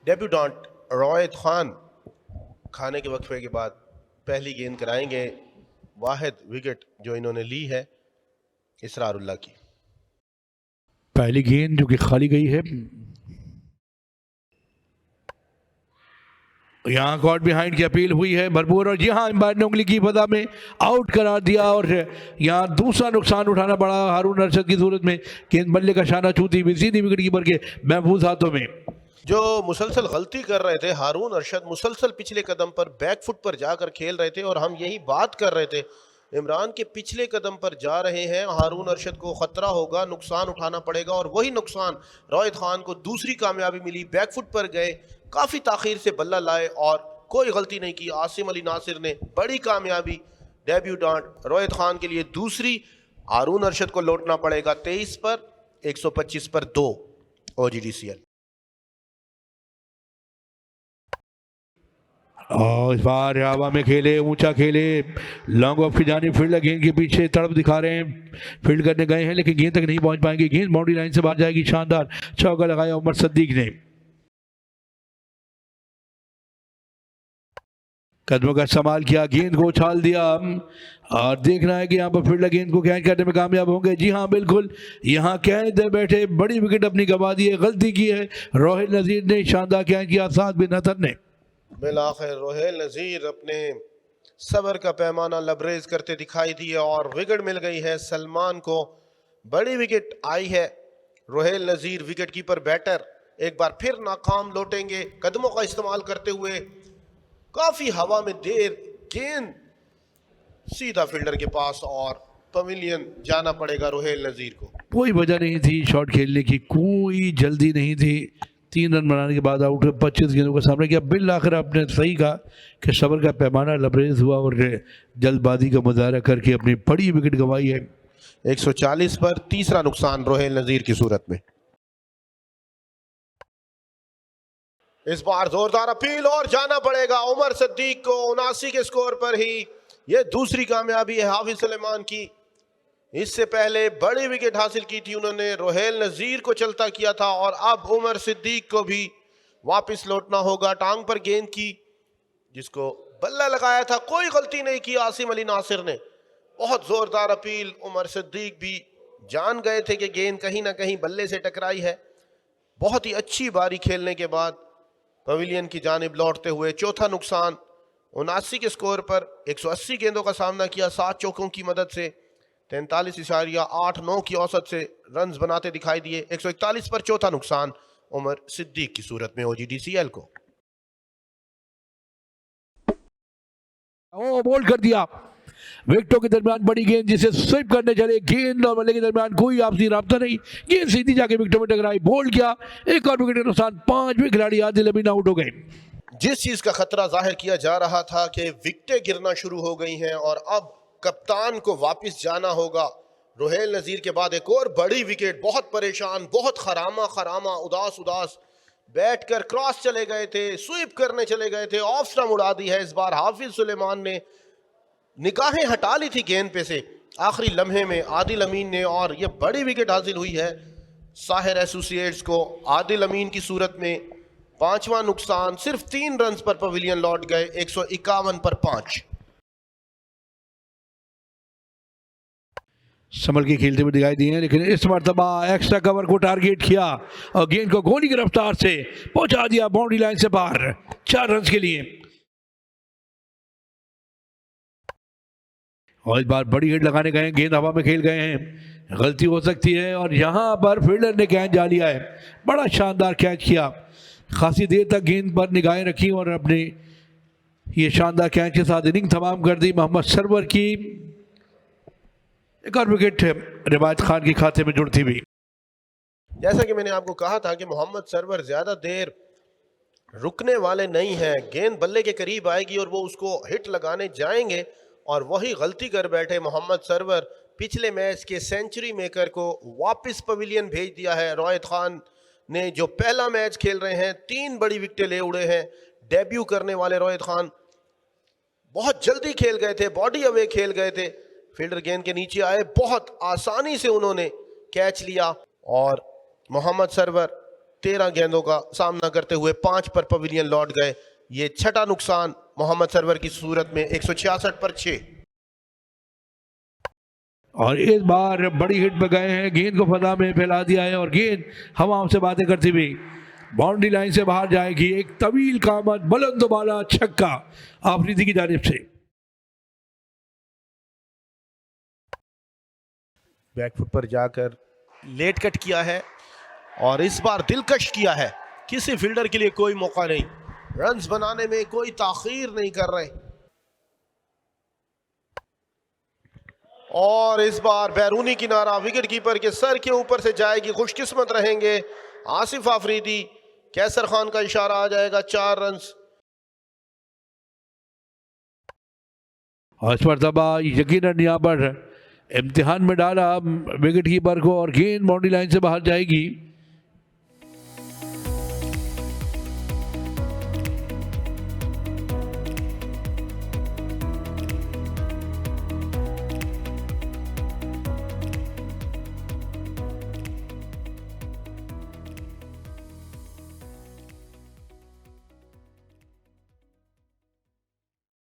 Debutant Rohit Khan खाने के वक्फे के बाद पहली गेंद कराएंगे। वाहिद विकेट जो इन्होंने ली है इसरारुल्लाह की। पहली गेंद जो कि खाली गई है, यहाँ गॉड बिहाइंड की अपील हुई है भरपूर, और जी हाँ अंपायर ने उंगली की फजा में आउट करार दिया और यहाँ दूसरा नुकसान उठाना पड़ा हारून अरशद की सूरत में। गेंद बल्ले का शाना छूती हुई सीधी विकेट कीपर के महफूज हाथों में। जो मुसलसल गलती कर रहे थे हारून अरशद, मुसलसल पिछले कदम पर बैक फुट पर जाकर खेल रहे थे और हम यही बात कर रहे थे इमरान के पिछले कदम पर जा रहे हैं, हारून अरशद को खतरा होगा, नुकसान उठाना पड़ेगा। और वही नुकसान रोहित खान को दूसरी कामयाबी मिली, बैक फुट पर गए, काफ़ी ताखीर से बल्ला लाए और कोई गलती नहीं की। आसिम अली नासिर ने बड़ी कामयाबी डेब्यूटेंट रोहित खान के लिए दूसरी। हारून अरशद को लौटना पड़ेगा 23 पर 125 पर 2 OGDCL। और इस बार हवा में खेले, ऊंचा खेले, लॉन्ग ऑफ की जानिब फील्डर गेंद के पीछे तड़प दिखा रहे हैं, फील्ड करने गए हैं लेकिन गेंद तक नहीं पहुंच पाएंगे। गेंद बाउंड्री लाइन से बाहर जाएगी। शानदार चौका लगाया उमर सिद्दीक ने। कदमों का इस्तेमाल किया, गेंद को उछाल दिया और देखना है कि यहाँ पर फील्डर गेंद को कैच करने में कामयाब होंगे। जी हाँ बिल्कुल, यहाँ कैच दे बैठे, बड़ी विकेट अपनी गंवा दी है, गलती की है रोहिल नजीर ने, शानदार कैच किया साद बिन हसन ने। बिलाखिर रोहेल नज़ीर अपने सबर का पैमाना लबरेज करते दिखाई दिए और विकेट मिल गई है सलमान को। बड़ी विकेट आई है। रोहेल नज़ीर विकेट कीपर बैटर एक बार फिर नाकाम लौटेंगे। कदमों का इस्तेमाल करते हुए काफ़ी हवा में देर, गेंद सीधा फील्डर के पास और पवेलियन जाना पड़ेगा रोहेल नज़ीर को। कोई वजह नहीं थी शॉट खेलने की, कोई जल्दी नहीं थी। 3 रन बनाने के बाद आउट 25 गेंदों का सामना किया। बिल आखिर आपने सही कहा कि सबर का पैमाना लबरेज हुआ और जल्दबाजी का मुजाहरा करके अपनी बड़ी विकेट गंवाई है। 140 पर तीसरा नुकसान रोहेल नज़ीर की सूरत में। इस बार जोरदार अपील और जाना पड़ेगा उमर सिद्दीक को 79 के स्कोर पर ही। यह दूसरी कामयाबी है हाफिज सुलेमान की। इससे पहले बड़ी विकेट हासिल की थी उन्होंने, रोहेल नज़ीर को चलता किया था और अब उमर सिद्दीक को भी वापस लौटना होगा। टांग पर गेंद की जिसको बल्ला लगाया था, कोई गलती नहीं की आसिम अली नासिर ने। बहुत जोरदार अपील, उमर सिद्दीक भी जान गए थे कि गेंद कहीं ना कहीं बल्ले से टकराई है। बहुत ही अच्छी बारी खेलने के बाद पवेलियन की जानिब लौटते हुए चौथा नुकसान 79 के स्कोर पर 180 गेंदों का सामना किया 7 चौकों की मदद से। 43.89 की औसत से रन्स बनाते दिखाई दिए। 141 पर चौथा नुकसान उमर सिद्दीक की सूरत में OGDCL को। ओ बोल्ड कर दिया। विकेटों के दरमियान बड़ी गेंद जिसे स्वीप करने चले, गेंद और बल्ले के दरमियान कोई आपसी राब्ता नहीं, गेंद सीधी जाके विकेटों में टकराई, बोल्ड किया। एक और विकेट के नुकसान, 5 भी खिलाड़ी आदिल अमीन आउट हो गए। जिस चीज का खतरा जाहिर किया जा रहा था कि विकेटें गिरना शुरू हो गई हैं और अब कप्तान को वापस जाना होगा। रोहेल नज़ीर के बाद एक और बड़ी विकेट, बहुत परेशान, बहुत खरामा उदास बैठकर क्रॉस चले गए थे, स्वीप करने चले गए थे, ऑफ स्टंप उड़ा दी है। इस बार हाफिज सुलेमान ने निगाहें हटा ली थी गेंद पे से आखिरी लम्हे में आदिल अमीन ने, और ये बड़ी विकेट हासिल हुई है साहिर एसोसिएट्स को आदिल अमीन की सूरत में। 5वां नुकसान, सिर्फ 3 रन पर पवेलियन लौट गए 151 पर 5। संभल के खेलते हुए दिखाई दिए, लेकिन इस मरतबा एक्स्ट्रा कवर को टारगेट किया और गेंद को गोली की रफ्तार से पहुंचा दिया बाउंड्री लाइन से बाहर 4 रन के लिए। और इस बार बड़ी हिट लगाने गए, गेंद हवा में खेल गए हैं, गलती हो सकती है और यहां पर फील्डर ने कैच जा लिया है। बड़ा शानदार कैच किया, खासी देर तक गेंद पर निगाहें रखी और अपने ये शानदार कैच के साथ इनिंग तमाम कर दी मोहम्मद सरवर की। एक और विकेट रिवायत खान के खाते में जुड़ती हुई। जैसा कि मैंने आपको कहा था कि मोहम्मद सरवर ज्यादा देर रुकने वाले नहीं हैं। गेंद बल्ले के करीब आएगी और वो उसको हिट लगाने जाएंगे और वही गलती कर बैठे मोहम्मद सरवर। पिछले मैच के सेंचुरी मेकर को वापस पवेलियन भेज दिया है रोहित खान ने, जो पहला मैच खेल रहे हैं। 3 बड़ी विकेटें ले उड़े हैं। डेब्यू करने वाले रोहित खान बहुत जल्दी खेल गए थे, बॉडी अवे खेल गए थे। फील्डर गेंद के नीचे आए, बहुत आसानी से उन्होंने कैच लिया और मोहम्मद सरवर 13 गेंदों का सामना करते हुए 5 पर पवेलियन लौट गए। ये छठा नुकसान मोहम्मद सरवर की सूरत में 166 पर 6। और इस बार बड़ी हिट पे गए हैं, गेंद को फजा में फैला दिया है और गेंद हवाओं से बातें करती हुई बाउंड्री लाइन से बाहर जाएगी। एक तवील कामत बुलंद वाला छक्का आफरीदी की जानिब से। बैकफुट पर जाकर लेट कट किया है और इस बार दिलकश किया है। किसी फील्डर के लिए कोई मौका नहीं, रन्स बनाने में कोई ताखीर नहीं कर रहे। और इस बार बैरूनी किनारा विकेट कीपर के सर के ऊपर से जाएगी। खुशकिस्मत रहेंगे आसिफ आफरीदी। कैसर खान का इशारा आ जाएगा, 4 रन्स। और इस मरतबा यकीनन यहाँ पर इम्तिहान में डाला विकेट कीपर को और गेंद बाउंड्री लाइन से बाहर जाएगी।